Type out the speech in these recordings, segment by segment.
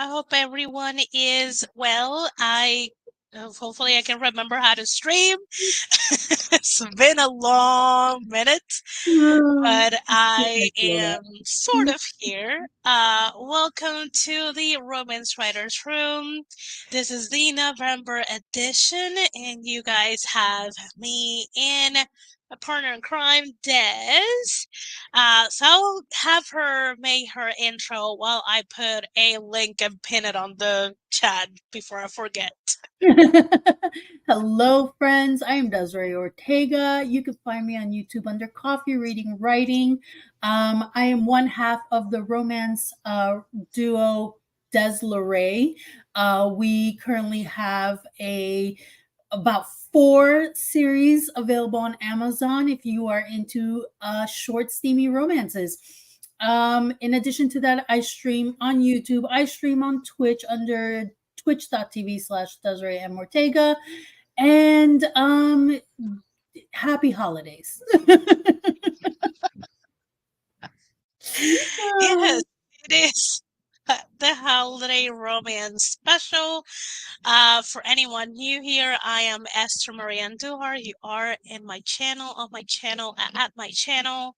I hope everyone is well. Hopefully I can remember how to stream. It's been a long minute, Oh, but I I feel that. am sort of here. Welcome to the Romance Writers Room. This is the November edition, and you guys have me and a partner in crime, Des. So I'll have her make her intro while I put a link and pin it on the chat before I forget. Hello, friends. I am Desiree Ortega. You can find me on YouTube under Coffee Reading Writing. I am one half of the romance duo Des Lorray. We currently have about 4 series available on Amazon if you are into short, steamy romances. In addition to that, I stream on YouTube. I stream on Twitch under twitch.tv/ Desiree M. Ortega. And happy holidays. Yes, it is the holiday romance special. For anyone new here, I am Esther Maria Andujar. You are in my channel, on my channel, at my channel.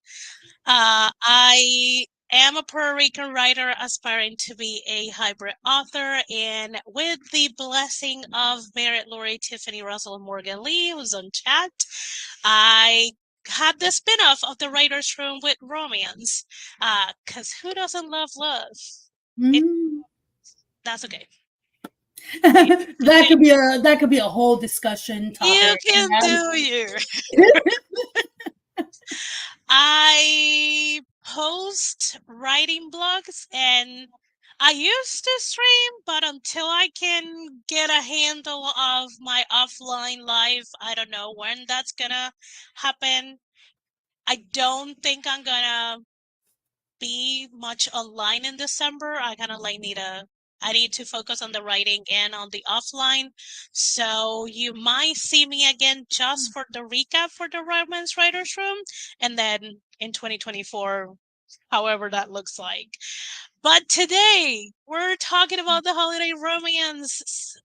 I am a Puerto Rican writer aspiring to be a hybrid author, and with the blessing of Merit Laureate Tiffany Russell and Morgan Lee, who's on chat, I had the spin-off of the Writers Room with romance. Because who doesn't love love? It, Mm. that's okay. that could be a whole discussion You topic. can do you. I post writing blogs and I used to stream, but until I can get a handle of my offline life, I don't know when that's gonna happen. I don't think I'm gonna be much online in December. I kind of I need to focus on the writing and on the offline. So you might see me again just for the recap for the Romance Writers Room, and then in 2024, however that looks like. But today we're talking about the holiday romance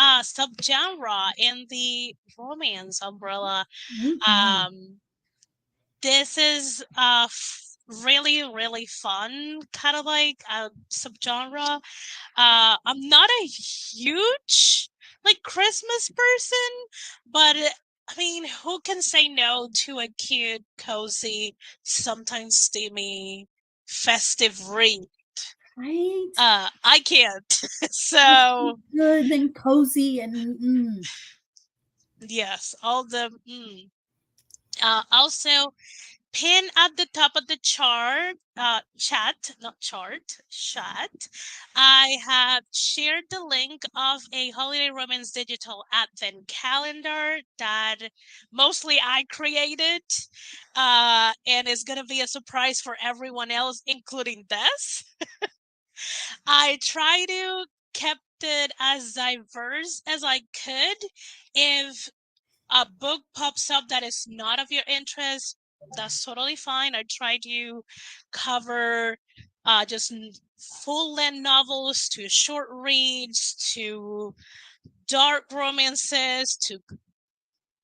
subgenre in the romance umbrella. Mhm. Um, this is really really fun kind of like a subgenre. I'm not a huge like Christmas person, but I mean, who can say no to a cute, cozy, sometimes steamy, festive read? Right? I can't. That's So good and cozy and yes, all the also pin at the top of the chat. I have shared the link of a holiday romance digital advent calendar that mostly I created, and is gonna be a surprise for everyone else, including Des. I try to kept it as diverse as I could. If a book pops up that is not of your interest, that's totally fine. I try to cover just full length novels to short reads to dark romances to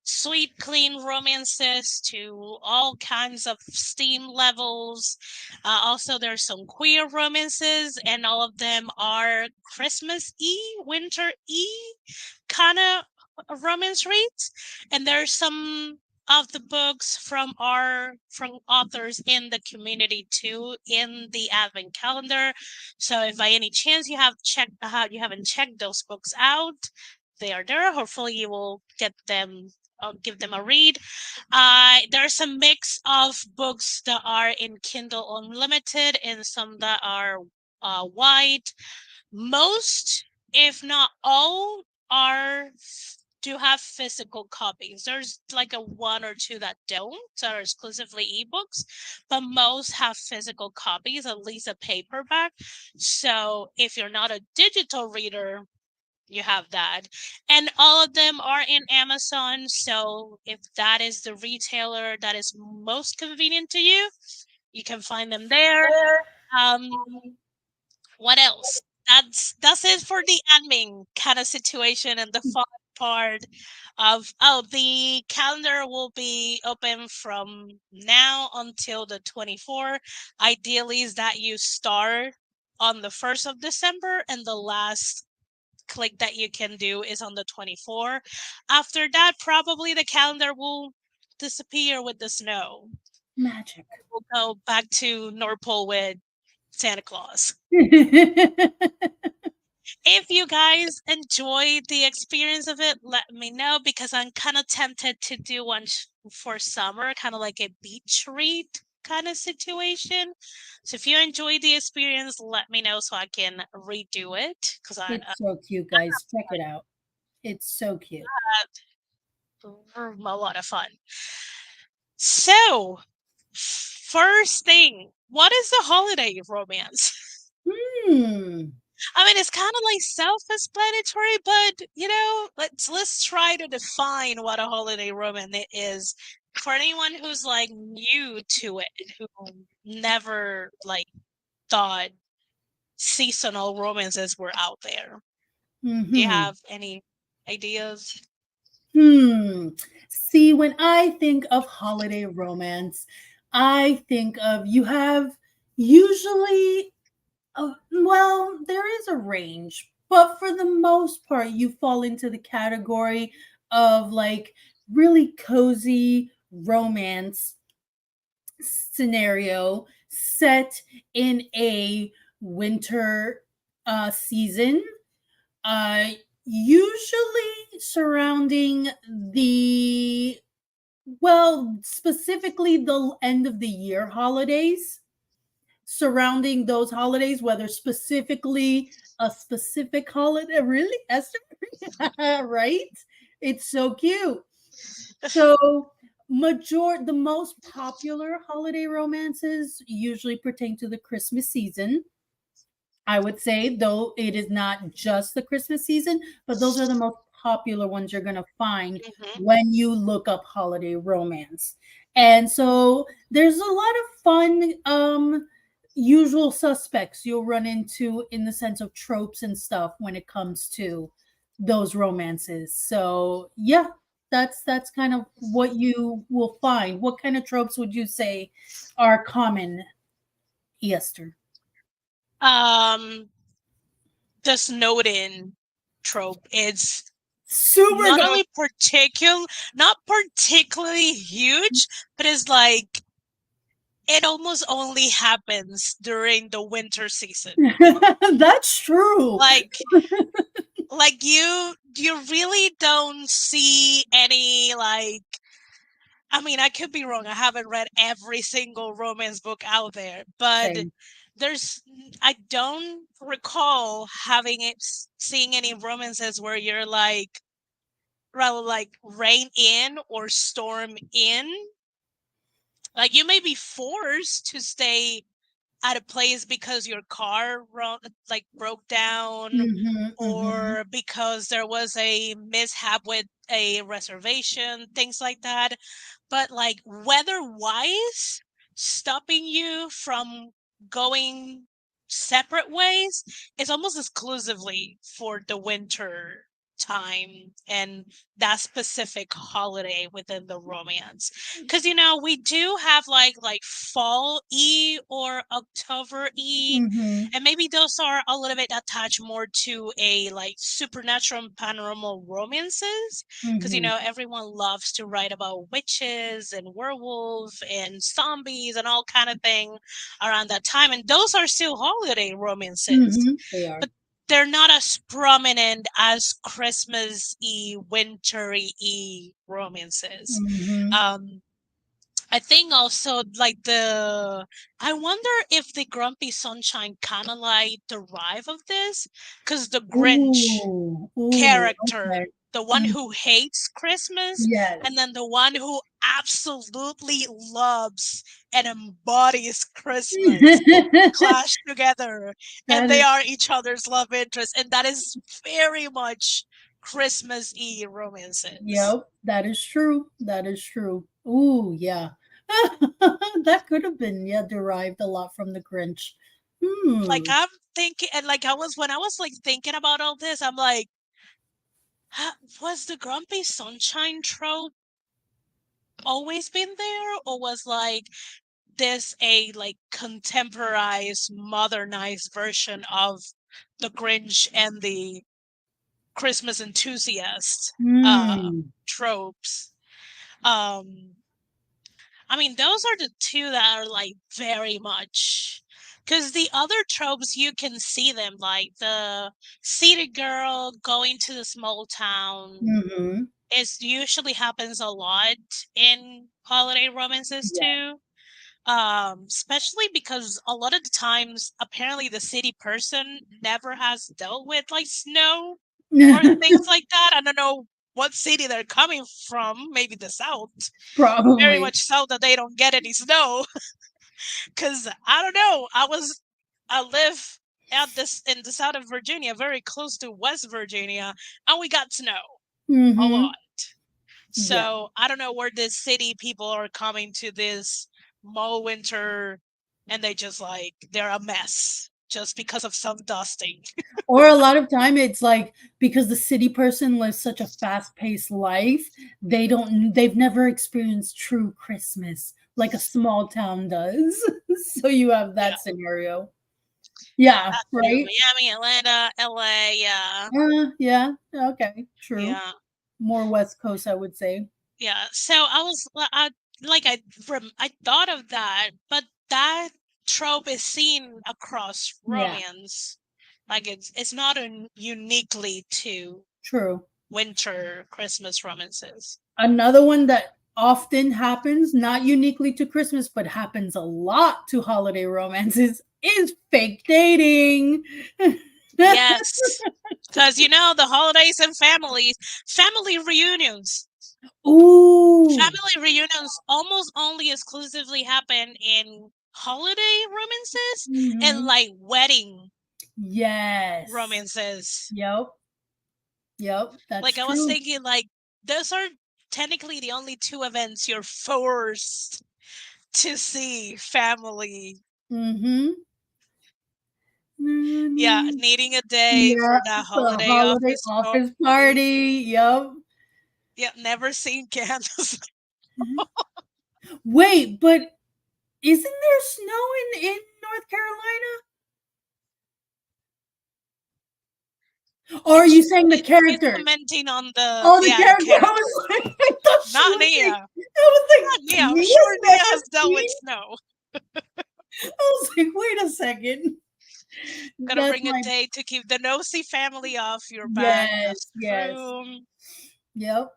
sweet, clean romances to all kinds of steam levels. Also, there's some queer romances, and all of them are Christmas-y, winter-y kind of romance reads. And there's some of the books from authors in the community too in the advent calendar. So if by any chance you haven't checked those books out, they are there. Hopefully you will get them. I'll give them a read. There's a mix of books that are in Kindle Unlimited and some that are white. Most, if not all, are do have physical copies. There's like a one or two that don't, that are exclusively ebooks, but most have physical copies, at least a paperback. So if you're not a digital reader, you have that. And all of them are in Amazon. So if that is the retailer that is most convenient to you can find them there. Um, what else? That's it for the admin kind of situation and the fun part of, oh, the calendar will be open from now until the 24th. Ideally is that you start on the 1st of December and the last click that you can do is on the 24th. After that, probably the calendar will disappear with the snow. Magic. We'll go back to North Pole with Santa Claus. If you guys enjoyed the experience of it, let me know because I'm kind of tempted to do one for summer, kind of like a beach read kind of situation. So if you enjoyed the experience, let me know so I can redo it because I It's so cute, guys. Check it out. It's so cute. had a lot of fun. So, first thing, what is the holiday romance? Hmm. I mean, it's kind of like self-explanatory, but let's try to define what a holiday romance is for anyone who's like new to it, who never like thought seasonal romances were out there. Do you Hmm. have any ideas? Hmm. See, when I think of holiday romance, I think of you have usually, well, there is a range, but for the most part, you fall into the category of like really cozy romance scenario set in a winter season, uh, usually surrounding the, well, specifically the end of the year holidays, surrounding those holidays, whether specifically a specific holiday. Really, Esther? Right? It's so cute. So, the most popular holiday romances usually pertain to the Christmas season. I would say, though it is not just the Christmas season, but those are the most popular ones you're going to find Hmm. when you look up holiday romance. And so there's a lot of fun usual suspects you'll run into in the sense of tropes and stuff when it comes to those romances. So, yeah, that's kind of what you will find. What kind of tropes would you say are common, Esther? Um, the Snowden trope is Super not go. only not particularly huge, but it's like it almost only happens during the winter season. That's true. Like you really don't see any like, I mean, I could be wrong. I haven't read every single romance book out there, but Same. there's I don't recall having seeing any romances where you're like rather like rain in or storm in. Like you may be forced to stay at a place because your car like broke down Mhm, mhm, or because there was a mishap with a reservation, things like that. But like weather-wise, stopping you from going separate ways is almost exclusively for the winter time and that specific holiday within the romance. Because we do have like fall e or October e, mhm, and maybe those are a little bit attached more to a like supernatural and paranormal romances because mhm, everyone loves to write about witches and werewolves and zombies and all kind of thing around that time, and those are still holiday romances, mhm. They are. but they're not as prominent as Christmas-y, wintry-y romances. Mhm, um I think also like I wonder if the Grumpy Sunshine kind of like derive of this because the Grinch ooh, ooh, character, okay. the one Mm, who hates Christmas, and yes. then the one who absolutely loves and embodies Christmas, clash together, and That they is, are each other's love interest, and that is very much Christmas Eve romances. yep, that is true. That is true. Ooh, yeah. That could have been, yeah, derived a lot from the Grinch. Like Hmm. I'm thinking, and like I was when I was like thinking about all this, I'm like, was the Grumpy Sunshine trope always been there, or was like this a like contemporized, modernized version of the Grinch and the Christmas enthusiast Hmm. tropes? Um, I mean, those are the two that are like very much. Because the other tropes, you can see them, like the city girl going to the small town. Mhm. It usually happens a lot in holiday romances Yeah. too. Especially because a lot of the times, apparently, the city person never has dealt with like snow or things like that. I don't know what city they're coming from, maybe the South. Very Probably. much so that they don't get any snow. Because I don't know, I live at this in the south of Virginia, very close to West Virginia, and we got snow a Mhm. lot. Yeah. So I don't know where this city people are coming to this Mo winter, and they just like they're a mess just because of some dusting. Or a lot of time it's like because the city person lives such a fast-paced life, they've never experienced true Christmas like a small town does. So you have Yeah, that scenario. Yeah, that too. right? Miami, Atlanta, LA. Yeah, Yeah, okay, true. yeah. More West Coast, I would say. Yeah, so I thought of that, but that trope is seen across Yeah, romance. Like it's not uniquely to true. winter Christmas romances. Another one that often happens, not uniquely to Christmas, but happens a lot to holiday romances, is fake dating. Yes, because the holidays and family reunions. Ooh. Family reunions almost only exclusively happen in holiday romances and Mhm. like wedding Yes. romances. Yep. Yep. That's Like I was true. thinking, like those are technically the only two events you're forced to see family. Mhm. Yeah, needing a day Yeah. for that For the holiday holiday office office party. party. Yep. Yeah, never seen candles. Mhm. Wait, but isn't there snow in North Carolina? Or are you saying the She's characters? commenting on the Oh, the the character. I character, was like, I thought she not was like, Nia. I was like, Not Nia. I'm Nia's sure Nia never has dealt with seen. snow. I was like, wait a second. Gotta That's bring a my day to keep the nosy family off your back. yes, That's yes. true. Yep.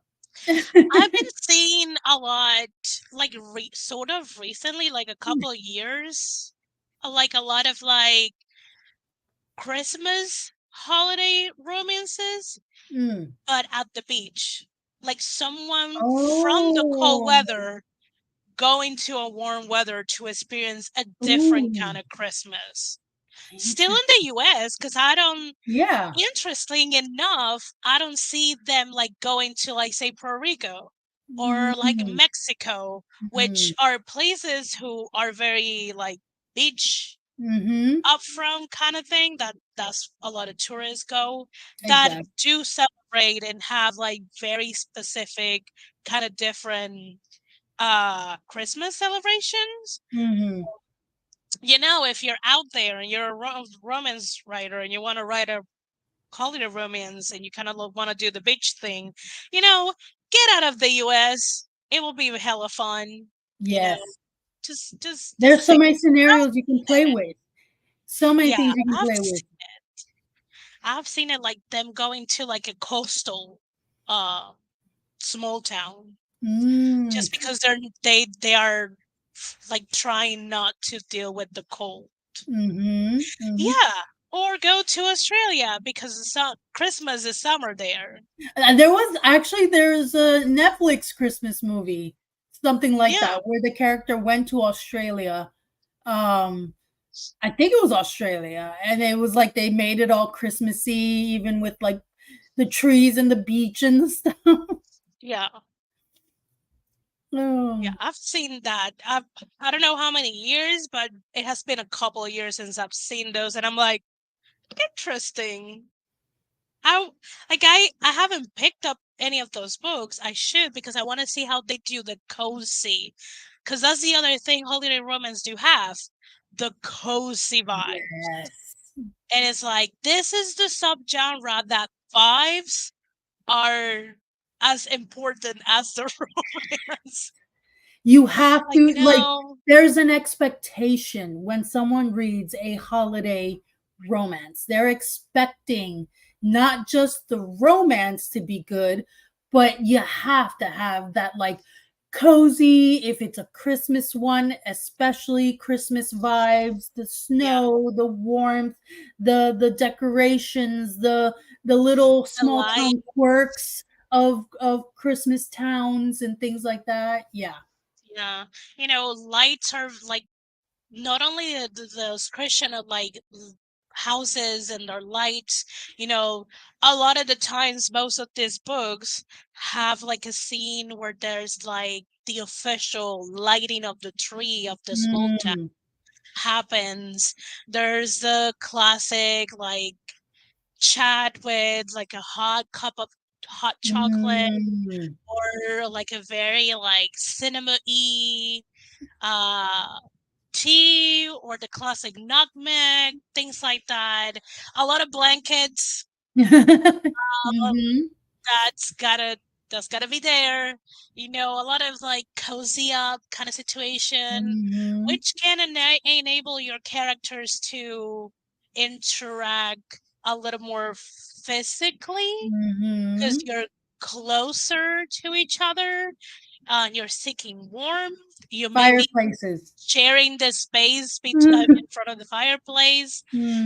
I've been seeing a lot, like sort of recently, like a couple of years, like a lot of like Christmas holiday romances, Mm. but at the beach. Like someone from the cold Oh. weather going to a warm weather to experience a different Ooh. kind of Christmas. Still in Interesting. the US, because I don't Yeah. interesting enough, I don't see them like going to like say Puerto Rico or like Mm. Mexico, which Mhm. are places who are very like beach Mhm. upfront kind of thing that's a lot of tourists go that Exactly. do celebrate and have like very specific kind of different Christmas celebrations. Mhm. If you're out there and you're a romance writer and you want to write a call it a romance and you kind of want to do the beach thing, you know, get out of the US. It will be hella fun. You know, Yes. just There's so think. many I've scenarios you can seen play it. with. So many Yeah, things you can I've play with. seen it. I've seen it like them going to like a coastal uh small town Mm. just because they are like trying not to deal with the cold. Mhm. Mhm. Yeah, or go to Australia because Christmas is summer there. There's a Netflix Christmas movie, something like Yeah, that, where the character went to Australia. Um, I think it was Australia, and it was like they made it all Christmassy, even with like the trees and the beach and the stuff. yeah. Yeah, Oh, I've seen that. I don't know how many years, but it has been a couple of years since I've seen those, and I'm like, interesting. How I haven't picked up any of those books. I should because I want to see how they do the cozy. Because that's the other thing holiday romance do have, the cozy vibe. yes. And it's like this is the subgenre that vibes are as important as the romance. You have Like, to like there's an expectation when someone reads a holiday romance. They're expecting not just the romance to be good, but you have to have that like cozy, if it's a Christmas one, especially Christmas vibes, the yeah, snow, the warmth, the decorations, the little the small light. town quirks of Christmas towns and things like that. Yeah. Yeah, lights are like not only the question of like houses and their lights, a lot of the times most of these books have like a scene where there's like the official lighting of the tree of the small town Mm, happens. There's the classic like chat with like a hot cup of hot chocolate mm, or like a very like cinema-y uh tea or the classic nutmeg, things like that. A lot of blankets. Um, mhm, that's gotta that's gotta be there. A lot of like cozy up kind of situation, mhm, which can enable your characters to interact a little more physically because mhm. you're closer to each other. You're seeking warmth. You may be Fireplaces. sharing the space in Mhm, front of the fireplace.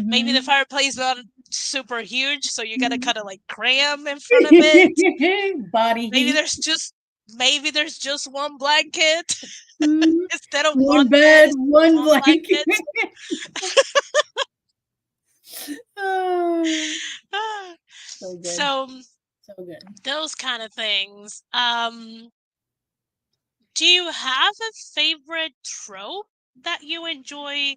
Maybe the mhm. fireplace not super huge, so you gotta kind of like cram in front of it. Body Maybe heat. there's just maybe there's just one blanket Mhm. instead of One one bed. bed, It's just one one blanket. blanket. Oh, so good. So So good. those kind of things. Do you have a favorite trope that you enjoy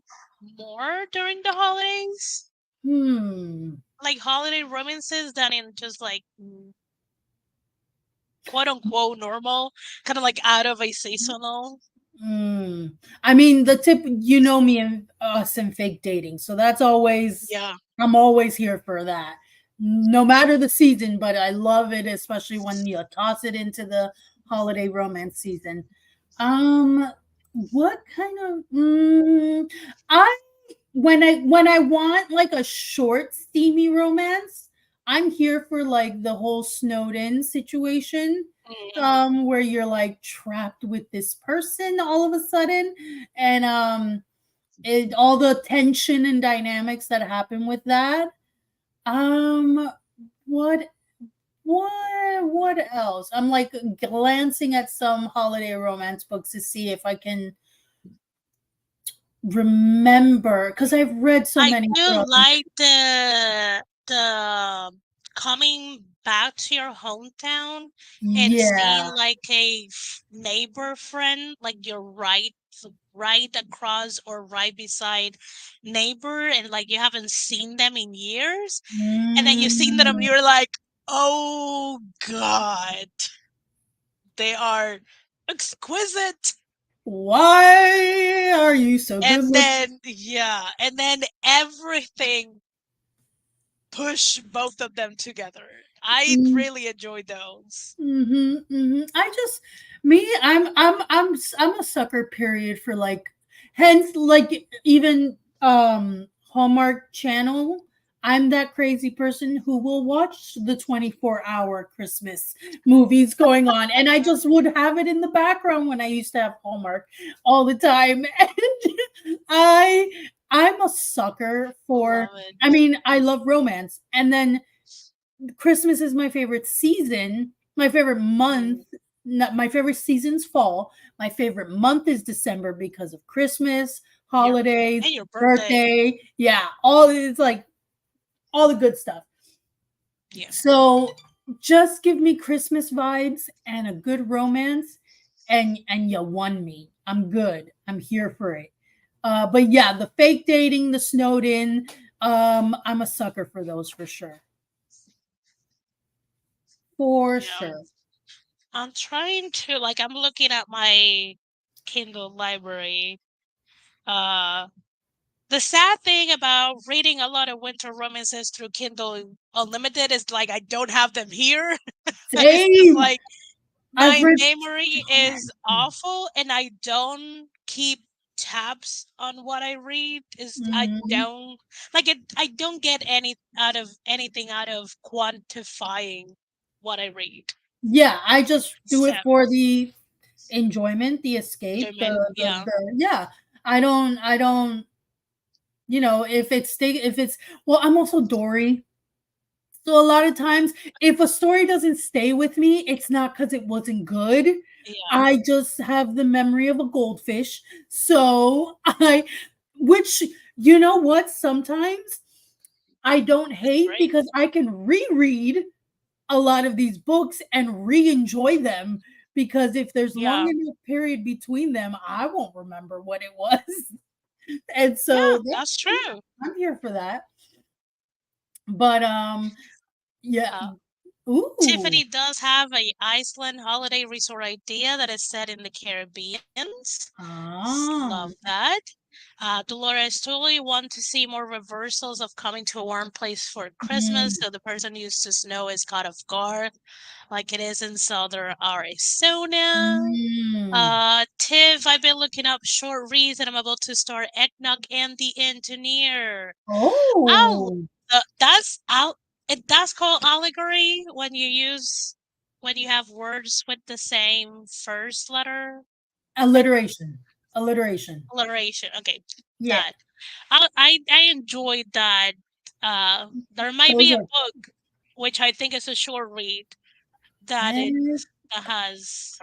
more during the holidays? Hmm. Like holiday romances than in just like quote unquote normal, kind of like out of a seasonal. Mm. I mean, the tip, you know me and us and fake dating. So that's always, Yeah. I'm always here for that. No matter the season, but I love it, especially when you toss it into the holiday romance season. Um, what kind of, I, when I want like a short, steamy romance, I'm here for like the whole snowed in situation, Mm, where you're like trapped with this person all of a sudden, and all the tension and dynamics that happen with that. um what what else? I'm like glancing at some holiday romance books to see if I can remember, because I've read so I many do throughout the like the coming back to your hometown and seeing yeah. like a neighbor friend, like your right across or right beside neighbor, and like you haven't seen them in years, and then you've seen them, and Mm, you're like, oh God, they are exquisite. why are you so good And with then, yeah, and then everything push both of them together. I really enjoy those. mhm, mhm. I just me, I'm a sucker period for like, hence like even Hallmark Channel. I'm that crazy person who will watch the 24-hour Christmas movies going on, and I just would have it in the background when I used to have Hallmark all the time. And I'm a sucker for, Love it. I mean, I love romance, and then Christmas is my favorite season. My favorite month, Mm, not my favorite season's fall. My favorite month is December because of Christmas, your holidays, and your birthday. birthday. Yeah, all it's like all the good stuff. Yeah. So just give me Christmas vibes and a good romance, and you won me. I'm good. I'm here for it. But yeah, the fake dating, the snowed in, I'm a sucker for those for sure. For Yeah. sure. I'm trying to like I'm looking at my Kindle library. Uh the sad thing about reading a lot of winter romances through Kindle Unlimited is like I don't have them here. It's just Same. like I've my read memory so is many. awful and I don't keep tabs on what I read. Is I Mhm. don't like it I don't get any out of anything out of quantifying what I read. Yeah, I just do So it for the enjoyment, the escape, German, yeah. yeah. I don't, if it's well, I'm also Dory. So a lot of times, if a story doesn't stay with me, it's not because it wasn't good. Yeah, I just have the memory of a goldfish. So which, you know what? Sometimes I don't it's hate great. because I can reread a lot of these books and re-enjoy them because if there's long Yeah. enough period between them, I won't remember what it was. And so Yeah, that's that's yeah, true. I'm here for that. But yeah. Uh, Ooh. Tiffany does have a Iceland holiday resort idea that is set in the Caribbeans. Ah. Love that. Dolores totally want to see more reversals of coming to a warm place for Christmas, Mm, so the person used to snow is caught off guard, like it is in southern Arizona. mm. Tiv, I've been looking up short reads and I'm about to start Eggnog and the Engineer. Oh, Oh, that's called allegory when when you have words with the same first letter. Like alliteration. Alliteration. alliteration. Okay, Yeah, that. I enjoyed that. There might be those a are book which I think is a short read that it egg, that has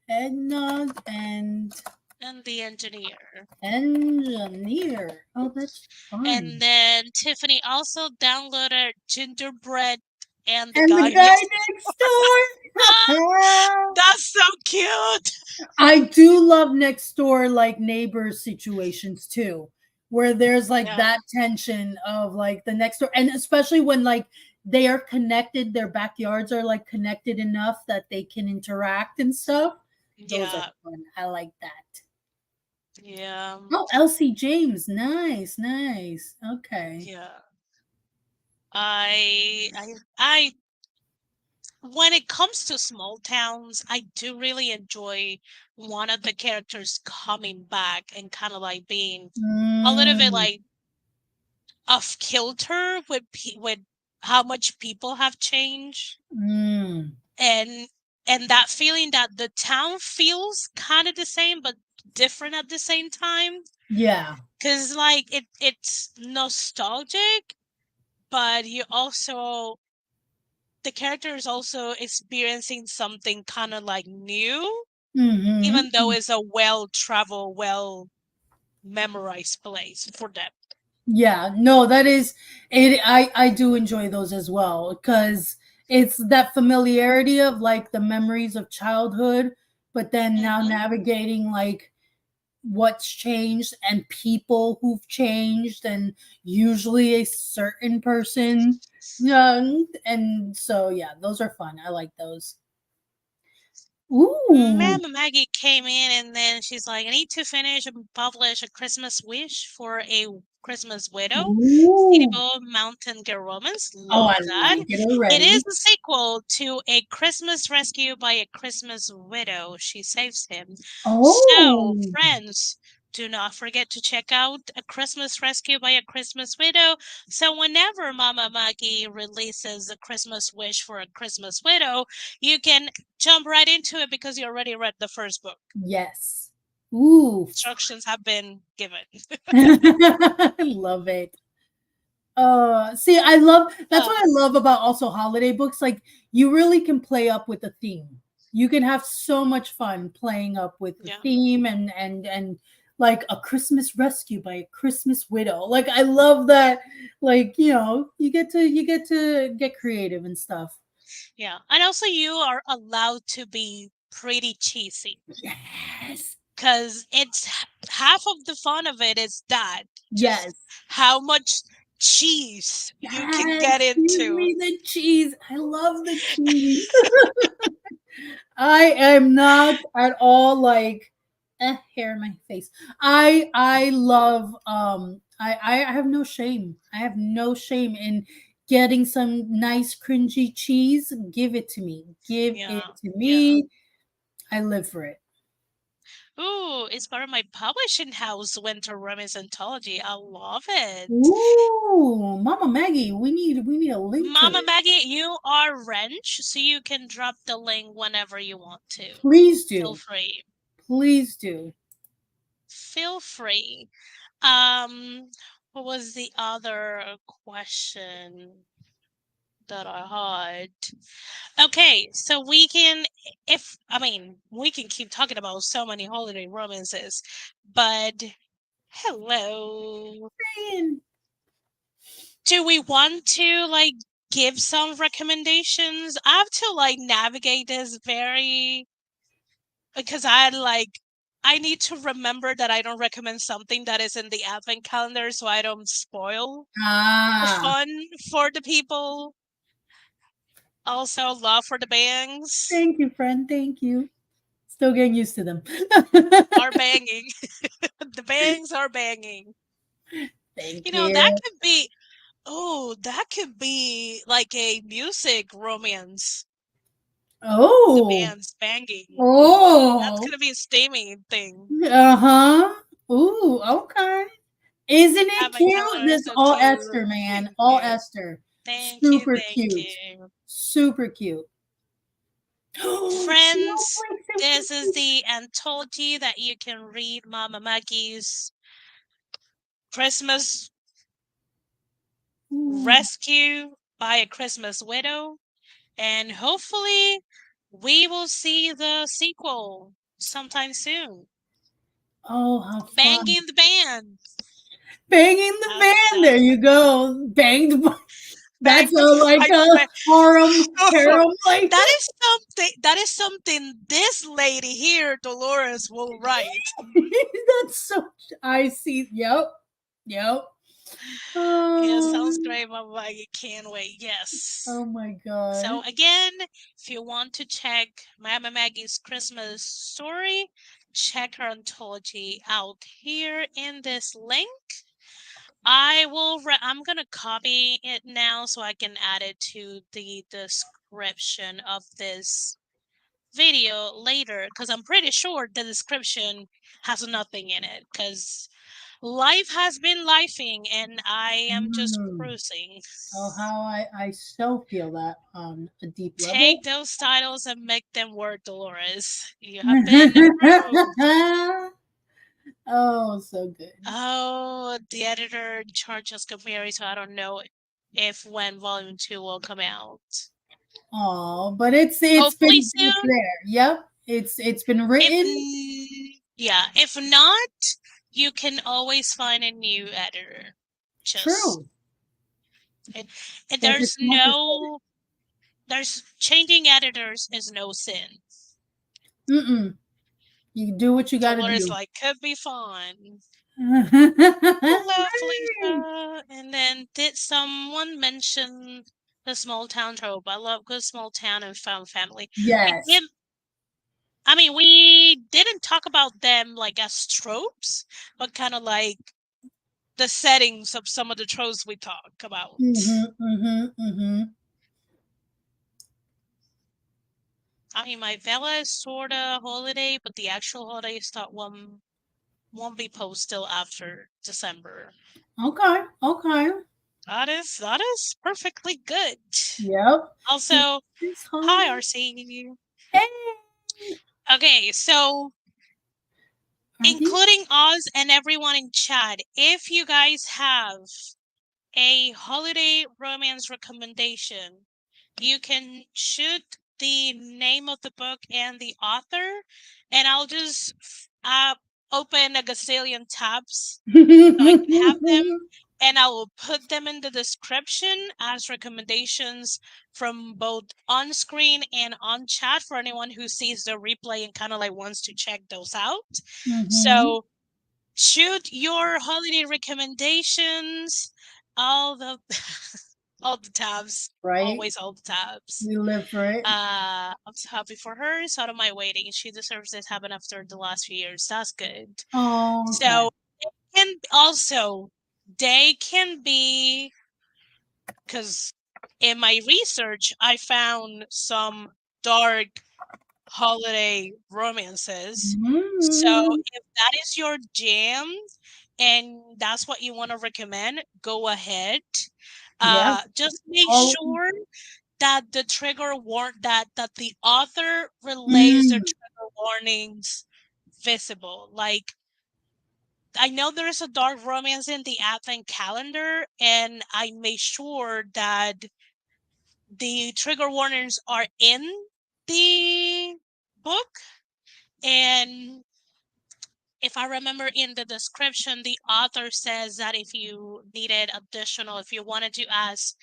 eggnog and and the engineer. engineer. Oh, that's And fun. then Tiffany also downloaded Gingerbread and the And the Guy guy Next next door. That's so cute. I do love next door like neighbor situations too, where there's like Yeah, that tension of like the next door, and especially when like they are connected, their backyards are like connected enough that they can interact and stuff. Those are yeah, fun. I like that. yeah, Oh, Elsie James, nice, nice. Okay. yeah. I when it comes to small towns, I do really enjoy one of the characters coming back and kind of like being a little bit Mm, like off kilter with with how much people have changed mm, and that feeling that the town feels kind of the same but different at the same time. yeah. Cause like it's nostalgic, but you also the character is also experiencing something kind of like new, even though Mm-hmm. it's a well traveled, well memorized place for them. Yeah, no, that is it. I do enjoy those as well because it's that familiarity of like the memories of childhood, but then now Hmm. navigating like what's changed and people who've changed, and usually a certain person. Yeah, and so yeah, those are fun. I like those. Ooh, Mama Maggie came in and then she's like, I need to finish and publish A Christmas Wish for a Christmas Widow. ooh. Citybow Mountain Girl Romance. Oh, Love I that. like it It is already. a sequel to A Christmas Rescue by a Christmas Widow. She saves him. So, Oh, friends, do not forget to check out A Christmas Rescue by a Christmas Widow. So, whenever Mama Maggie releases A Christmas Wish for a Christmas Widow, you can jump right into it because you already read the first book. yes. Ooh, Instructions have been given. I love it. See, I love that's Uh, what I love about also holiday books. Like you really can play up with the theme. You can have so much fun playing up with the yeah, theme and like a Christmas rescue by a Christmas widow. Like I love that. Like you get to get creative and stuff. yeah. And also, you are allowed to be pretty cheesy. Yes. Because half of the fun of it is that just Yes. how much cheese you can Yes. get Give into. me the cheese. I love the cheese. I am not at all like hair in my face. I love I have no shame. I have no shame in getting some nice cringy cheese. Give it to me. Give it Yeah, to yeah. me. I live for it. Ooh, it's part of my publishing house winter romance anthology. I love it. Ooh, Mama Maggie, we need a link to Mama this. Maggie, you are wrench, so you can drop the link whenever you want to. Please Feel do. free. Please do. Feel free. Um, what was the other question that I had? Okay, so we can, if I mean, we can keep talking about so many holiday romances, but hello. And Do we want to like give some recommendations? I have to like navigate this very because I need to remember that I don't recommend something that is in the advent calendar so I don't spoil the ah, fun for the people. Also, love for the bangs thank you, friend. Thank you. Still getting used to them. are banging. The bangs are banging. Thank That you. could be, oh, that could be like a music romance. The Oh, bands banging. That's oh, gonna be a steamy thing. uh-huh. Ooh, okay. Isn't it Advent cute? calendar is This so all cute. Esther, man. Thank All you. Esther. Thank you. Super Thank cute. you. Super cute. Friends, Snowflake this is Symphony. the anthology that you can read Mama Maggie's Christmas Ooh. Rescue by a Christmas Widow. And hopefully, we will see the sequel sometime soon. Oh, how fun. Banging the band. Banging the band. There That's you go. Bang the bang That's the like like a the band. Oh, harem like that is something this lady here, Dolores, will write. that's so I see. Yep. Yep. Yeah, sounds Um, great, Mama. I can't wait. Yes. oh my god. So again, if you want to check Mama Maggie's Christmas story, check her anthology out here in this link. I'm gonna copy it now so I can add it to the description of this video later because I'm pretty sure the description has nothing in it because life has been lifing and I am just Mm. cruising. Oh, how I so feel that on a deep level. Take those titles and make them work, Dolores. You have been approved. Oh, so good. Oh, the editor in charge just got married, so I don't know if when volume 2 will come out. Oh, but Hopefully it's soon. there. Yep. It's been written. Yeah, if not, you can always find a new editor. Just True. it, and If it's not the there's changing editors is no sin. mm-mm. You do what you gotta Dolores do. like could be fun. Hello, Right. Felicia. And then did someone mention the small town trope? I love good small town and found family. We Yes. did we didn't talk about them like as tropes, but kind of like the settings of some of the tropes we talk about. Mhm, mhm, mhm. I mean, my Vela is sorta holiday, but the actual holiday start won't be posted till after December. Okay, okay. That is perfectly good. Yep. It Also, is hi holiday. RC. Hey, Okay, so are these? including us and everyone in chat, if you guys have a holiday romance recommendation, you can shoot the name of the book and the author, and I'll just open a gazillion tabs so I can have them. and I will put them in the description as recommendations from both on screen and on chat for anyone who sees the replay and kind of like wants to check those out. Mm-hmm. So shoot your holiday recommendations, all the all the tabs, Right? always all the tabs. We live for it. I'm so happy for her. It's out of my waiting. She deserves this happen after the last few years. That's good. Oh, okay. So, and also, they can be, because in my research, I found some dark holiday romances. So Mm, if that is your jam and that's what you want to recommend, go ahead. yeah. Just make All, sure that the trigger that the author relays their mm, trigger warnings visible. Like I know there's a dark romance in the advent calendar, and I made sure that the trigger warnings are in the book. And if I remember in the description, the author says that if you needed additional, if you wanted to ask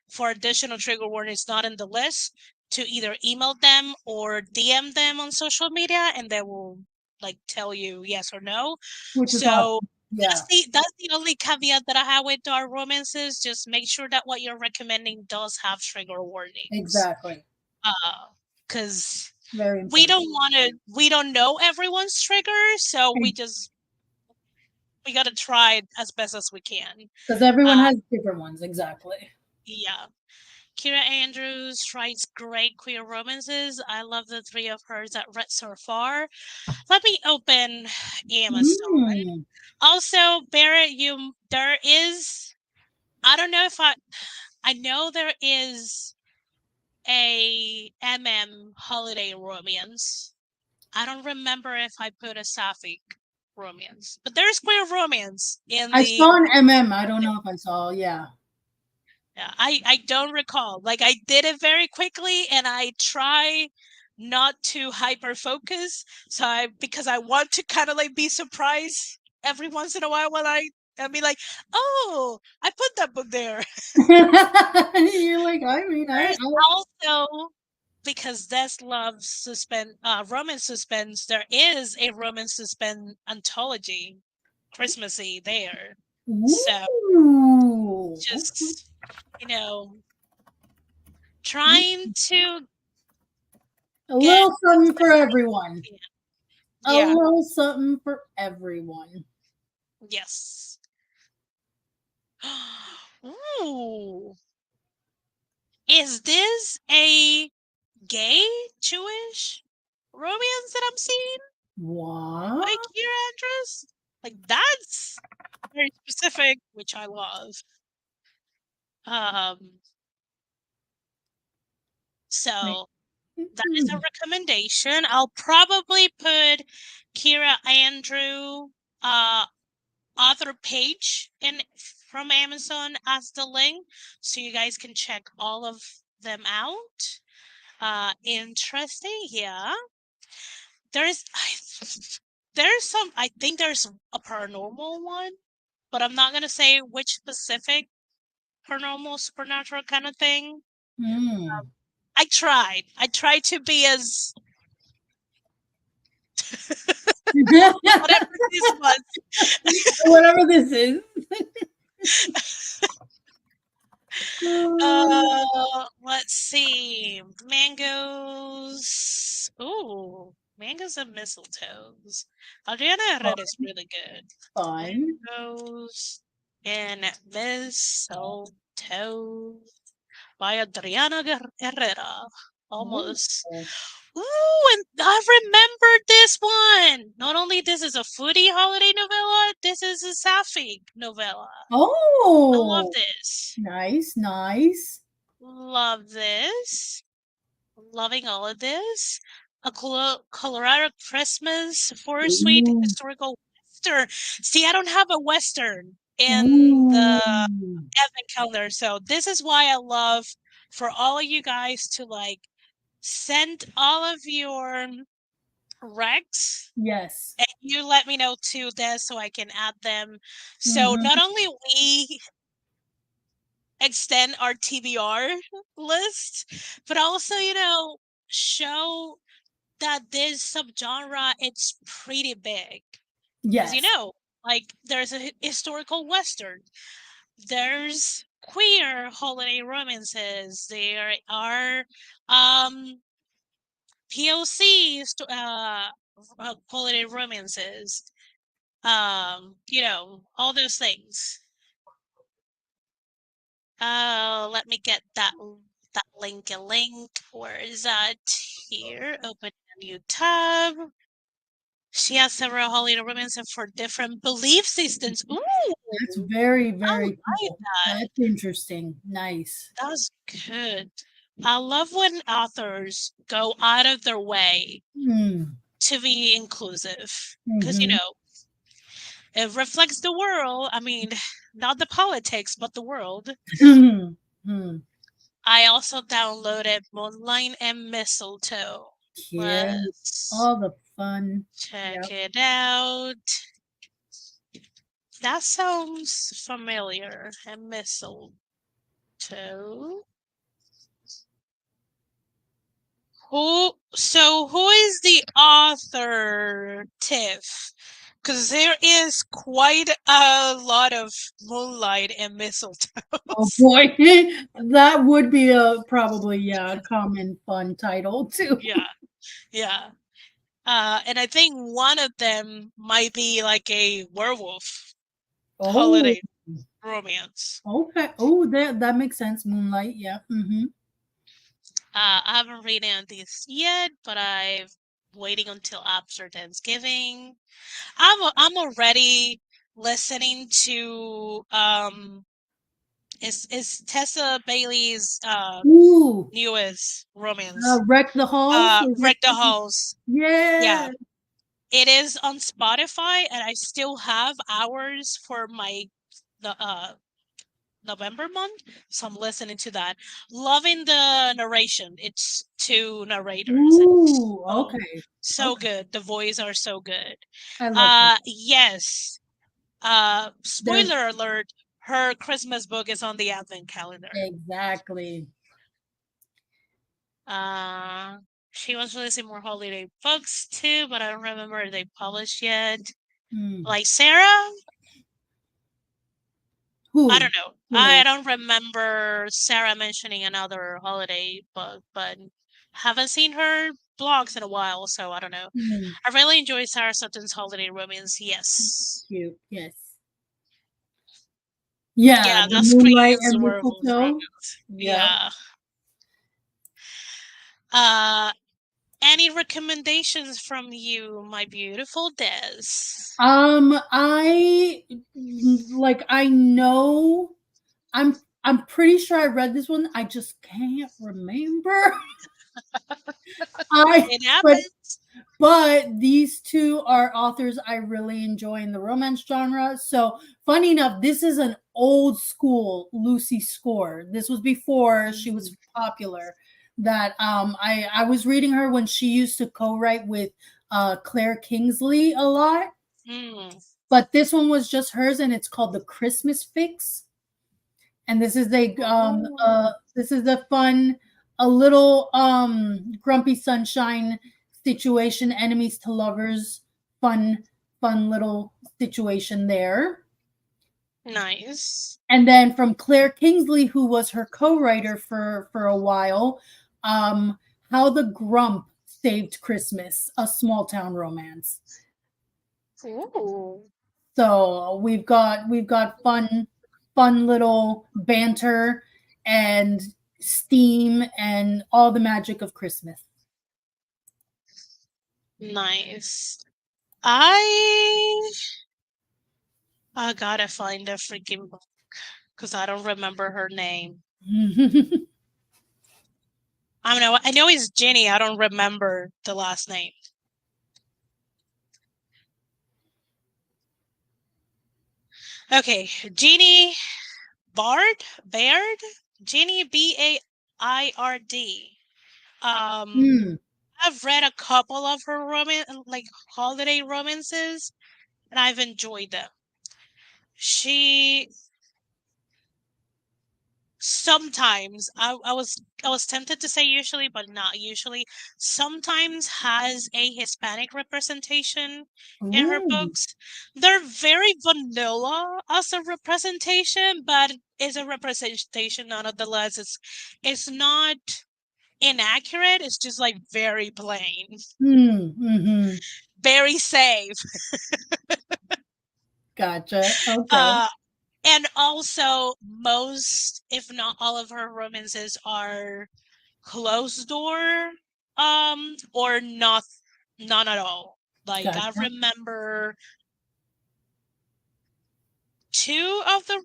for additional trigger warnings not in the list, to either email them or DM them on social media, and they will like tell you yes or no. which is So awesome. Yeah, that's the only caveat that I have with dark romances. Just make sure that what you're recommending does have trigger warnings. exactly. Because Very important. we don't know everyone's trigger, so we gotta try it as best as we can. Because everyone Uh, has different ones. Exactly. yeah. Kira Andrews writes great queer romances. I love the three of hers that read so far. Let me open Amazon. Mm, Also, Barrett, there is, I don't know if I know there is a holiday romance. I don't remember if I put a sapphic romance, but there's queer romance in I the. saw an MM. I don't know if I saw. Yeah. Yeah, I don't recall. Like I did it very quickly, and I try not to hyper focus. So because I want to kind of like be surprised every once in a while when I be like, oh, I put that book there. You're like, I mean, There's also, because Des loves suspense, romance suspense, there is a romance suspense anthology, Christmassy there. So ooh, just, you know, trying to a get little as something for many things everyone. as I can. A Yeah, little something for everyone. yes. Ooh, is this a gay Jewish romance that I'm seeing What? by Kira Andrews? Like that's very specific, which I love. Um, so that is a recommendation. I'll probably put Kira Andrew author page in from Amazon as the link, so you guys can check all of them out. Interesting, yeah. There's there's some. I think there's a paranormal one, but I'm not gonna say which specific paranormal supernatural kind of thing. Mm. I tried. I tried to be as whatever this was. Whatever this is. Let's see. Mangoes. Ooh, mangoes and mistletoes. Adriana Herrera is really good. Fun. Mangoes and mistletoe by Adriana Herrera. Almost. Ooh. Ooh, and I remembered this one. Not only this is a foodie holiday novella, this is a sapphic novella. I love Oh, this. nice, nice. Love this. Loving all of this. A Colorado Christmas for a sweet Ooh. historical western. See, I don't have a western in the Ooh. advent calendar, so this is why I love for all of you guys to like send all of your Rex. Yes. And you let me know too, Des, so I can add them. So Mhm. not only we extend our TBR list, but also, show that this subgenre it's pretty big. Because Yes. like there's a historical western, there's queer holiday romances, there are POC holiday romances, all those things. Let me get that link. A link. Where is that? Here. Open a new tab. She has several holiday romances for different belief systems. That's Ooh, very, I very like cool. that. That's interesting. Nice. That's good. I love when authors go out of their way Mm. to be inclusive because Mhm. it reflects the world. I mean, not the politics, but the world. Mm. I also downloaded Moonlight and Mistletoe. Yeah. Let's All the fun. check Yep. it out. That sounds familiar. And Mistletoe. Who is the author, Tiff? Because there is quite a lot of Moonlight and Oh Mistletoes. boy. That would be a probably, yeah, a common fun title too. Yeah, yeah. And I think one of them might be like a werewolf Oh, holiday romance. okay. Oh, that makes sense. Moonlight. Yeah. Mm-hmm. I haven't read any of these yet, but I'm waiting until after Thanksgiving. I'm already listening to is Tessa Bailey's Ooh, newest romance. Wreck the Halls. Is it? Wreck the Halls. Yeah. Yeah. It is on Spotify and I still have hours for the November month. So I'm listening to that. Loving the narration. It's two narrators and Ooh. so Okay. so Okay. good. The voice are so good. I love her. Yes. There's Spoiler alert, her Christmas book is on the advent calendar. exactly. Uh she was releasing more holiday books too, but I don't remember if they published yet. Hmm. Like Sarah, I Who? don't know. I Who? don't remember Sarah mentioning another holiday book, but haven't seen her blogs in a while, so I don't know. Hmm. I really enjoy Sarah Sutton's holiday romance. Yes. Cute. Yes. Yeah. Yeah, The that Moonlight screams and werewolf Mistletoe. romance. Yeah. Yeah. Uh, any recommendations from you, my beautiful Des? I like. I know. I'm pretty sure I read this one. I just can't remember. I It but happens. these two are authors I really enjoy in the romance genre. So funny enough, this is an old school Lucy Score. This was before she Mm, was popular. That I was reading her when she used to co-write with Claire Kingsley a lot. mm. But this one was just hers, and it's called The Christmas Fix. And Oh, this is a fun, a little grumpy sunshine situation, enemies to lovers, fun, fun little situation there. nice. And then from Claire Kingsley, who was her co-writer for a while, um, How the Grump Saved Christmas, a small town romance. Ooh, So we've got fun little banter and steam and all the magic of Christmas. nice. I I gotta find a freaking book because I don't remember her name. I know it's Jenny. I don't remember the last name. Okay, Jeannie Baird, Jeannie Baird. Um, Hmm. I've read a couple of her like holiday romances, and I've enjoyed them. She sometimes I was tempted to say usually, but not usually. Sometimes has a Hispanic representation in her Ooh. books. They're very vanilla as a representation, but it's a representation nonetheless. It's not inaccurate. It's just like very plain, Mm, mhm. very safe. Gotcha. Okay. Uh, and also most, if not all of her romances are closed door, or none at all. Like I Gotcha. remember two of the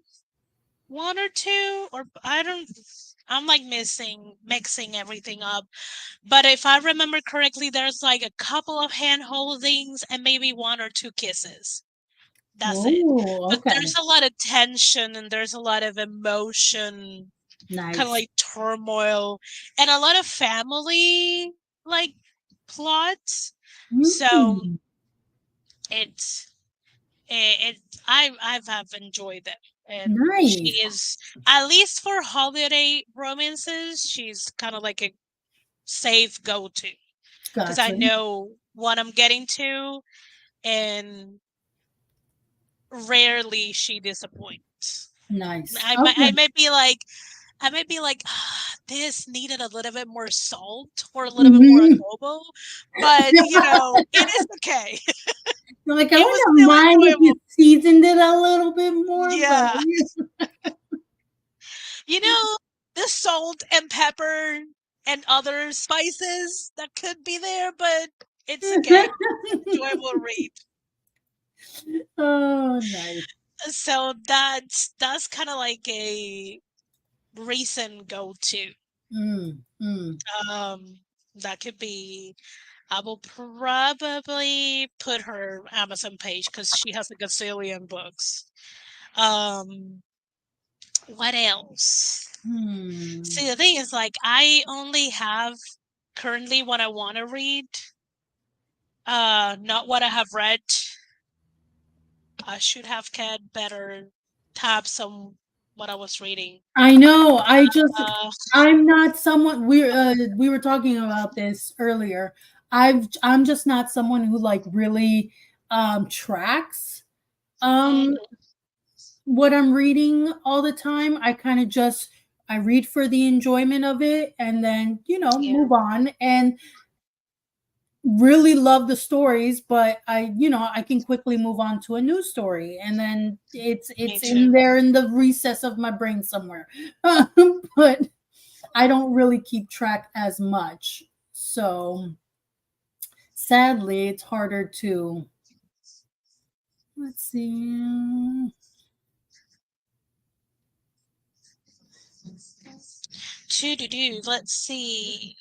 one or two, or I don't. I'm like mixing everything up. But if I remember correctly, there's like a couple of hand holdings and maybe one or two kisses. That's it. Oh, But okay. there's a lot of tension and there's a lot of emotion, kind of Nice. like turmoil, and a lot of family like plots. So Mm, it's it I've have enjoyed them. And she nice. is, at least for holiday romances, she's kind of like a safe go-to because I Gotcha. know what I'm getting to, and rarely she disappoints. Nice. I Okay. might be like, "Ah, this needed a little bit more salt or a little bit more Mhm. adobo," but, it is okay. You're like, I It was wouldn't still mind if you enjoyable. seasoned it a little bit more, but Yeah. You know, the salt and pepper and other spices that could be there, but it's okay. Enjoyable read. oh, nice. So that's kinda like a recent go-to. Mm, mm. Um, that could be, I will probably put her Amazon page because she has a gazillion books. Um, what else? Hmm. See, the thing is, like, I only have currently what I want to read, not what I have read. I should have kept better tabs on what I was reading. I know. Uh, I'm not someone we were talking about this earlier. I'm just not someone who like really tracks um mhm, what I'm reading all the time. I kind of just I read for the enjoyment of it and then, yeah, move on and really love the stories, but I can quickly move on to a new story and then me it's in too. there in the recess of my brain somewhere. But I don't really keep track as much. So sadly, it's harder to let's see. To do. Let's see.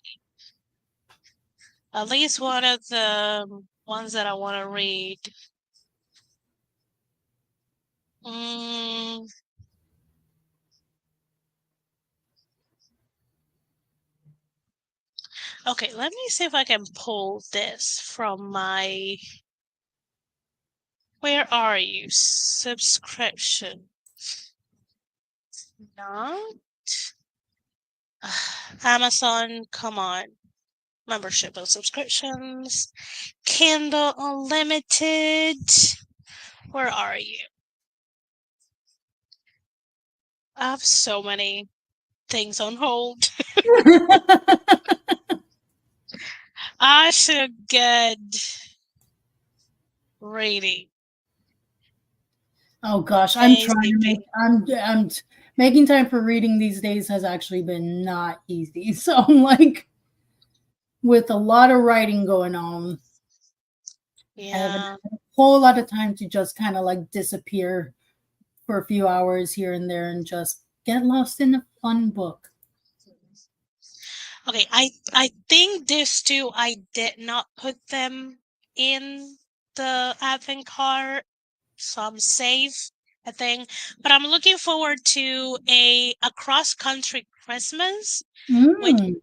At least one of the ones that I want to read. Mm, okay, let me see if I can pull this from my. Where are you? Subscription. Not Amazon. Come on. Membership and subscriptions. Kindle Unlimited. Where are you? I have so many things on hold. I should get reading. Oh gosh, I'm trying to make ASAP. making time for reading these days has actually been not easy. So I'm like with a lot of writing going on, I haven't Yeah. had a whole lot of time to just kind of like disappear for a few hours here and there and just get lost in a fun book. Okay, I think these two I did not put them in the advent card, so I'm safe, I think. But I'm looking forward to a cross country Christmas, which Mm.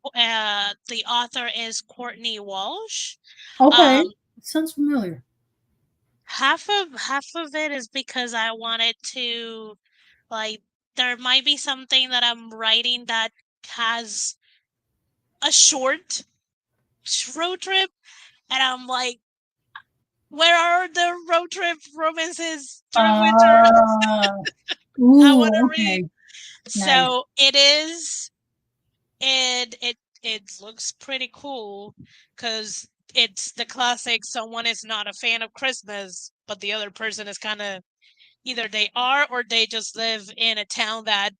The author is Courtney Walsh. Okay. Um, Sounds familiar. half of it is because I wanted to, like, there might be something that I'm writing that has a short road trip, and I'm like, where are the road trip romances during winter? Uh, I want to ooh, read. okay. Nice. So it is, it looks pretty cool because it's the classic. Someone is not a fan of Christmas, but the other person is kind of, either they are or they just live in a town that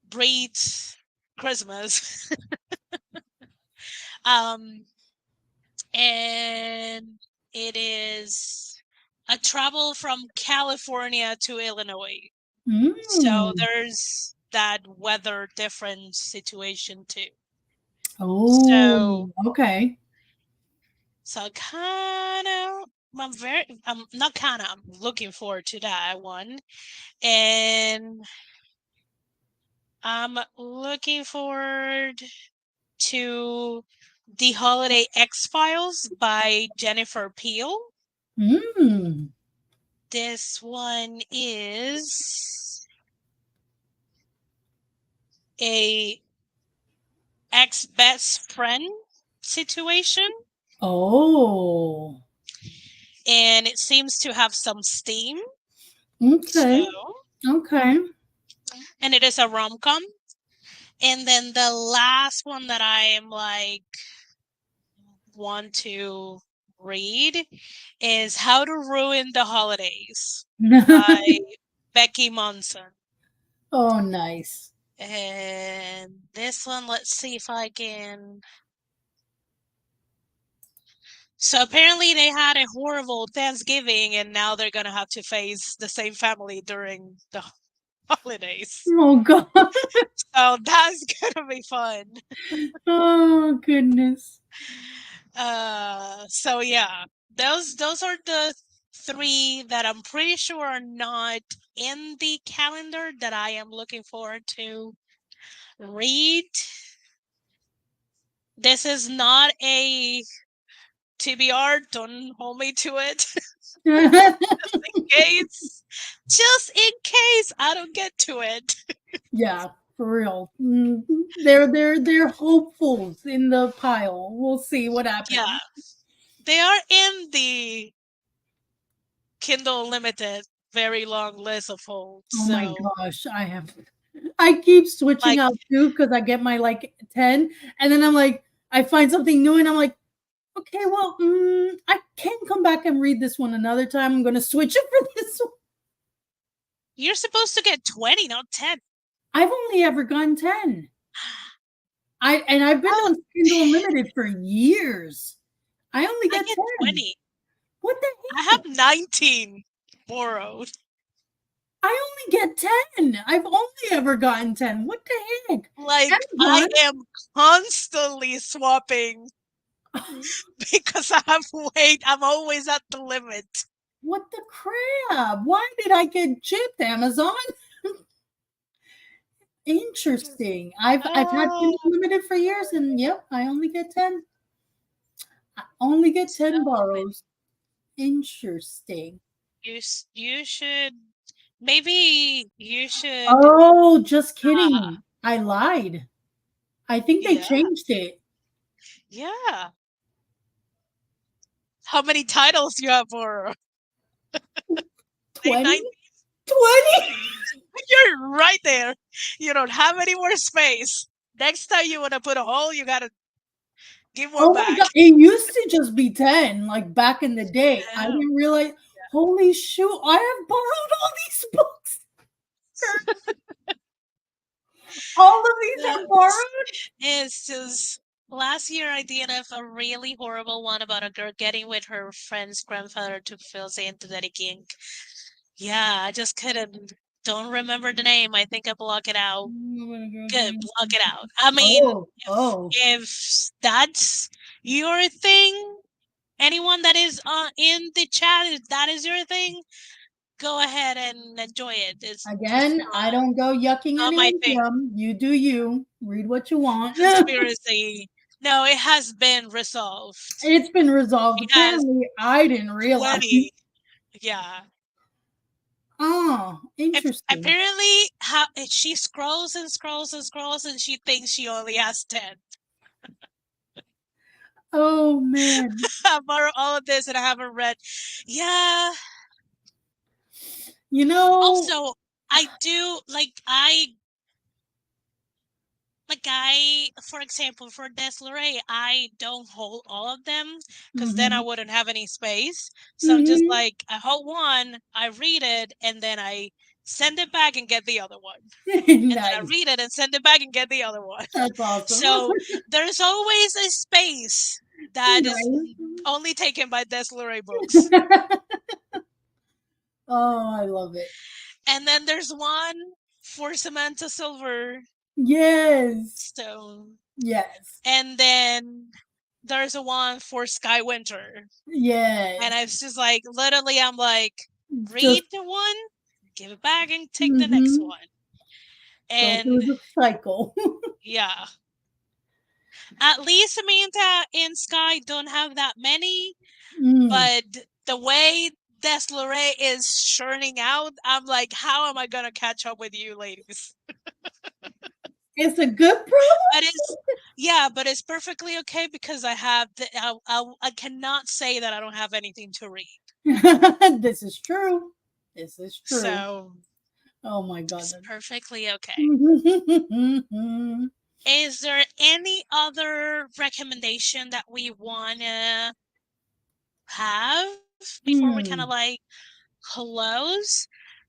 breeds Christmas. um, and it is a travel from California to Illinois. So Mm. there's that weather difference situation too. Oh, So okay. so kind of, I'm not kind of, I'm looking forward to that one. And I'm looking forward to The Holiday X-Files by Jennifer Peel. Mm. This one is a ex-best friend situation, Oh, and it seems to have some steam. okay. So, Okay. and it is a rom-com. And then the last one that I am like want to read is How to Ruin the Holidays by Becky Monson. Oh, nice. And this one, let's see if I can. So apparently they had a horrible Thanksgiving and now they're going to have to face the same family during the holidays. Oh, God. So that's going to be fun. Oh, goodness. So yeah, those are the three that I'm pretty sure are not in the calendar that I am looking forward to read. This is not a TBR, don't hold me to it. Case, just in case I don't get to it. Yeah, for real. They're hopefuls in the pile. We'll see what Yeah, happens. they are in the Kindle Limited very long list of holds. Oh my So, gosh, I keep switching like, out too because I get my like 10, and then I'm like, I find something new, and I'm like, okay, well, I can come back and read this one another time. I'm gonna switch it for this one. you're supposed to get 20, not 10. I've only ever gotten 10. I've been Oh, on Kindle Unlimited for years. I only I get get 10. 20. What the I heck? have 19 borrowed. I only get 10. I've only ever gotten 10. What the heck? Like, I Amazon? am constantly swapping because I have weight. I'm always at the limit. What the crap? Why did I get chipped, Amazon? Interesting. I've had Oh, Kindle Unlimited for years, and yep, I only get 10. I only get 10 so borrows. Interesting. you should, maybe you should, Oh, just uh, kidding. I lied. I think they yeah, changed it. yeah. How many titles you have borrowed? 20? 19? 20? You're right there. You don't have any more space. Next time you want to put a hole, you gotta give one Oh my back. god, it used to just be 10, like back in the day. I Oh, didn't realize, holy shoot, I have borrowed all these books. All of these yeah. are borrowed? It's just last year I did have a really horrible one about a girl getting with her friend's grandfather to fill into that ink. Yeah, I just couldn't. Don't remember the name. I think I block it out. Good, block it out. I mean, Oh, oh. if that's your thing, anyone that is in the chat, if that is your thing, go ahead and enjoy it. It's Again, I don't go yucking not my anyone's thing. yum. You do you. Read what you want. Conspiracy. No, it has been resolved. It's been resolved. She has Apparently, I didn't realize. 20. Yeah. Oh, interesting. Apparently, how she scrolls and scrolls and scrolls, and she thinks she only has 10. Oh man. About all of this, and I haven't read. Yeah. You know, Also, I do for example, for Desleray, I don't hold all of them because then I mhm. wouldn't have any space. So I'm just Mhm. like, I hold one, I read it, and then I send it back and get the other one. And then I Nice. read it and send it back and get the other one. That's awesome. So there's always a space that is Nice. only taken by Desleray books. Oh, I love it. And then there's one for Samantha Yes. Silverstone. Yes. And then there's a one for Sky Winter. And I Yes. was just like, literally, I'm like, Just read the one, give it back, and take the next mhm. one. Go through And the cycle. yeah, at least Samantha and Sky don't have that many, Mm. but the way Desleray is churning out, I'm like, how am I gonna catch up with you, ladies? It's a good But it's yeah, but it's perfectly okay because I cannot say that I don't have anything to read. problem. This is true. This is true. So Oh my god. it's perfectly okay. Mhm. Is there any other recommendation that we wanna have before we kind of Hmm. like close?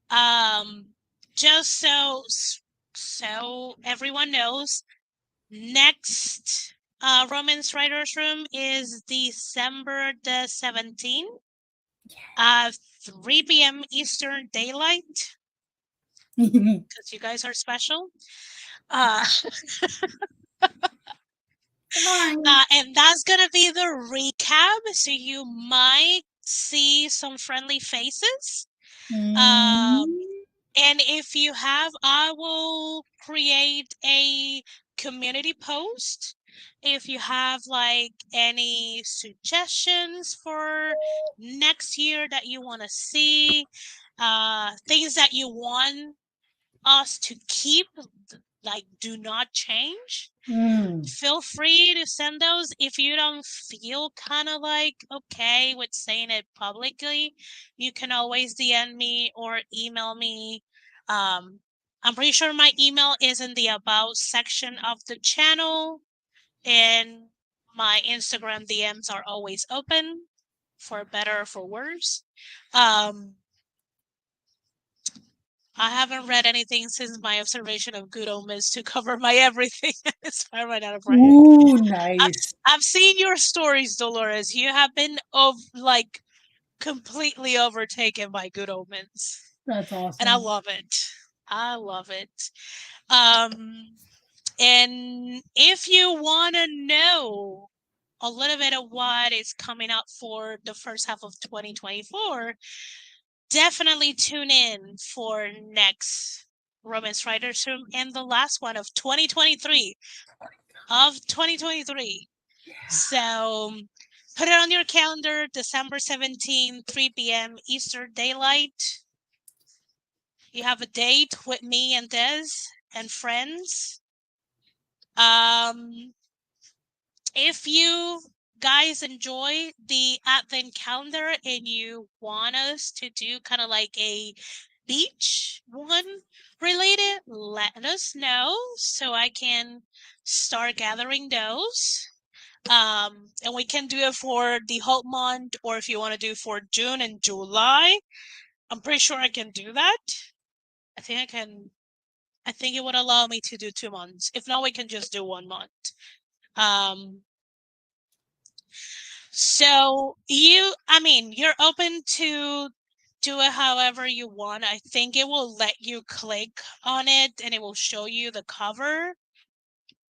Um, just so everyone knows, next Romance Writers Room is December the 17th, 3 p.m. Eastern Daylight, because you guys are special. Uh, Fine. and that's gonna be the recap, so you might see some friendly faces. Um, Mm. and if you have, I will create a community post. If you have like any suggestions for next year that you want to see, things that you want us to keep, like do not change, Mm. feel free to send those. If you don't feel kind of like okay with saying it publicly, you can always DM me or email me. um I'm pretty sure my email is in the about section of the channel, and my Instagram DMs are always open, for better or for worse. um I haven't read anything since my observation of Good Omens to cover my everything. It's I ran out of writing. Ooh, I've nice. I've seen your stories, Dolores. You have been like completely overtaken by Good Omens, That's and I awesome. love it. I love it. Um, and if you want to know a little bit of what is coming up for the first half of 2024, definitely tune in for next Romance Writers Room and the last one of 2023. Of 2023. So put it on your calendar, December 17th, 3 p.m. Eastern Daylight. You have a date with me and Des and friends. Um, if you guys enjoy the Advent calendar and you want us to do kind of like a beach one related, let us know so I can start gathering those. And we can do it for the whole month, or if you want to do for June and July, I'm pretty sure I can do that. I think I can. I think it would allow me to do 2 months. If not, we can just do 1 month. Um, so I mean, you're open to do it however you want. I think it will let you click on it and it will show you the cover.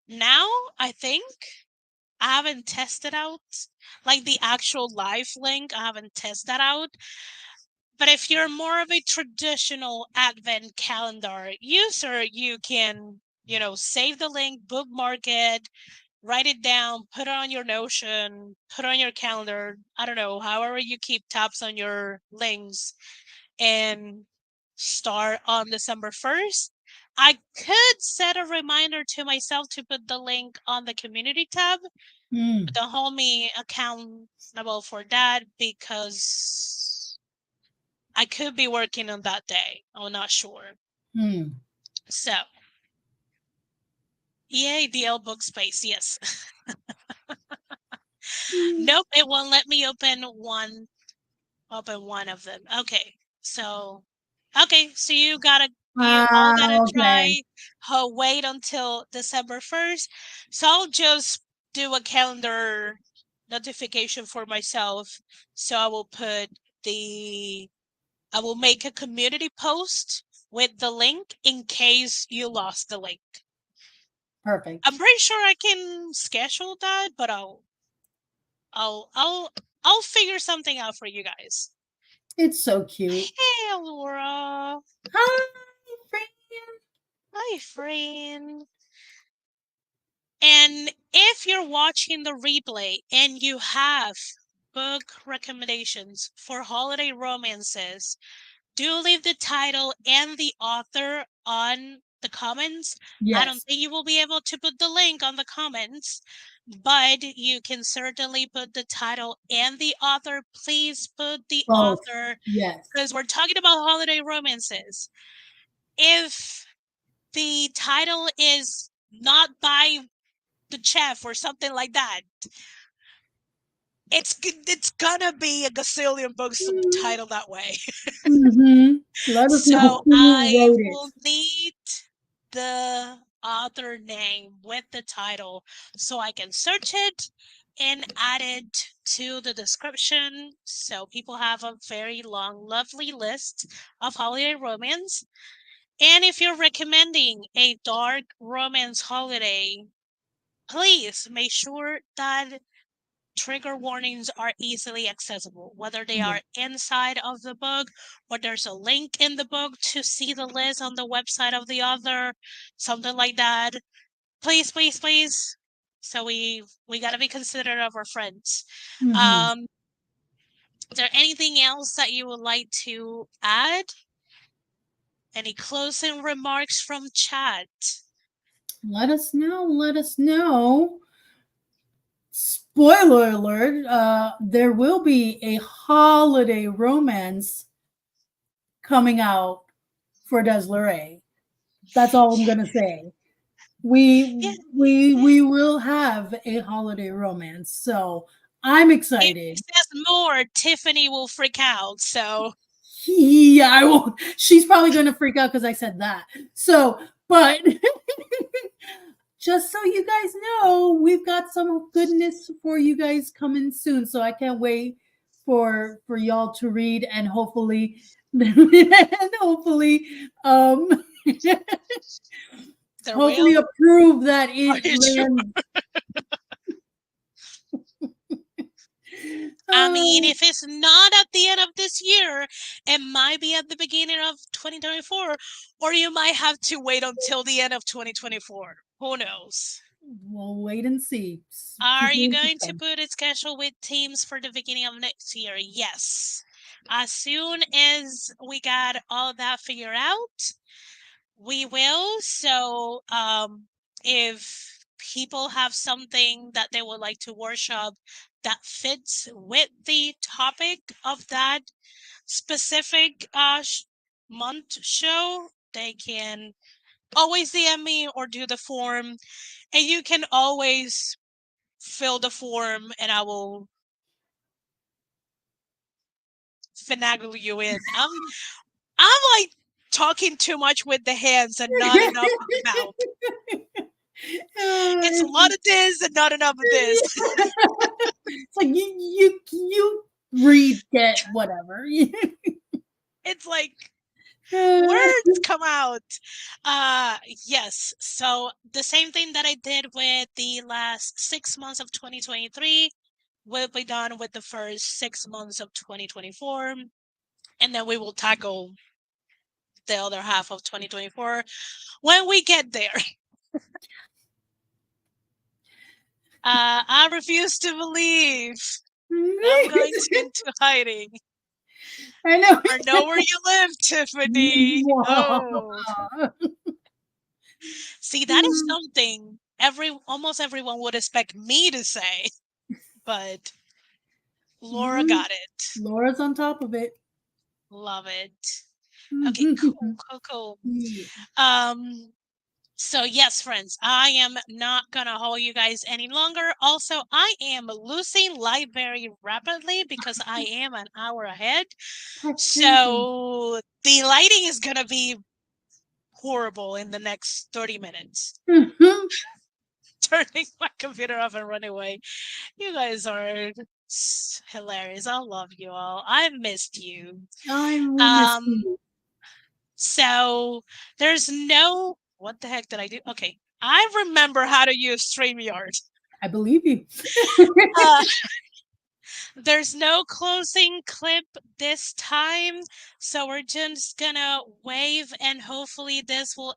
Now, I think I haven't tested out like the actual live link. I haven't tested that out. But if you're more of a traditional advent calendar user, you can, save the link, bookmark it, write it down, put it on your Notion, put it on your calendar. I don't know, however you keep tabs on your links, and start on December 1st. I could set a reminder to myself to put the link on the community tab, Mm, but don't hold me accountable for that because I could be working on that day. I'm not sure. mm. So, yay, DL book space. Yes. Mm. Nope, it won't let me open one of them. Okay. So you all gotta Okay. try wait until December 1st. So I'll just do a calendar notification for myself. So the I will make a community post with the link in case you lost the link. I'm Perfect. pretty sure I can schedule that, but I'll I'll I'll figure something out for you guys. It's so cute. Hey, Laura. Hi, friend. Hi, friend. And if you're watching the replay and you have book recommendations for holiday romances, do leave the title and the author on the comments. I don't Yes, think you will be able to put the link on the comments, but you can certainly put the title and the author. Please put the both. author Yes. because we're talking about holiday romances. If the title is not by the chef or something like that, it's gonna be a gazillion books titled that way. Mm-hmm. Let us know So who I wrote it. will need the author name with the title so I can search it and add it to the description so people have a very long, lovely list of holiday romance. And if you're recommending a dark romance holiday, please make sure that trigger warnings are easily accessible, whether they Yeah. are inside of the book or there's a link in the book to see the list on the website of the author, something like that. Please, please, please. So we gotta be considerate of our friends. Mm-hmm. Um, is there anything else that you would like to add? Any closing remarks from chat? Let us know. Let us know. Spoiler alert, there will be a holiday romance coming out for Desleray. That's all I'm gonna say. We Yeah, we will have a holiday romance, so I'm if he excited. says more, Tiffany will freak out. So Yeah, I won't. She's probably gonna freak out because I said that. So, but just so you guys know, we've got some goodness for you guys coming soon. So I can't wait for y'all to read and hopefully um there hopefully will. approve that Are it you sure? lands. I mean, uh, if it's not at the end of this year, it might be at the beginning of 2024, or you might have to wait until the end of 2024. Who knows? we'll wait and see. Are Keep you me going to informed. put a schedule with teams for the beginning of next year? Yes. As soon as we got all that figured out, we will. So, if people have something that they would like to workshop that fits with the topic of that specific month show, they can always DM me or do the form, and you can always fill the form, and I will finagle you in. I'm like talking too much with the hands and not enough with the mouth. It's a lot It's of this and not enough of this. it's like you read get whatever. It's like words come out. Yes. So the same thing that I did with the last 6 months of 2023 will be done with the first 6 months of 2024. and then we will tackle the other half of 2024 when we get there. I refuse to believe I'm going into hiding. I know. Or know where you live, Tiffany. Oh, see, that is something almost everyone would expect me to say, but Laura got it. Laura's on top of it. Love it. Okay, cool, cool, cool. Yeah. So yes, friends, I am not gonna hold you guys any longer. Also, I am losing light very rapidly because I am an hour ahead. That's crazy. So the lighting is gonna be horrible in the next 30 minutes. Turning my computer off and run away. You guys are hilarious. I love you all. I missed you. We miss Um, you. so there's no what the heck did I do? Okay. I remember how to use StreamYard. I believe you. Uh, there's no closing clip this time, so we're just gonna wave and hopefully this will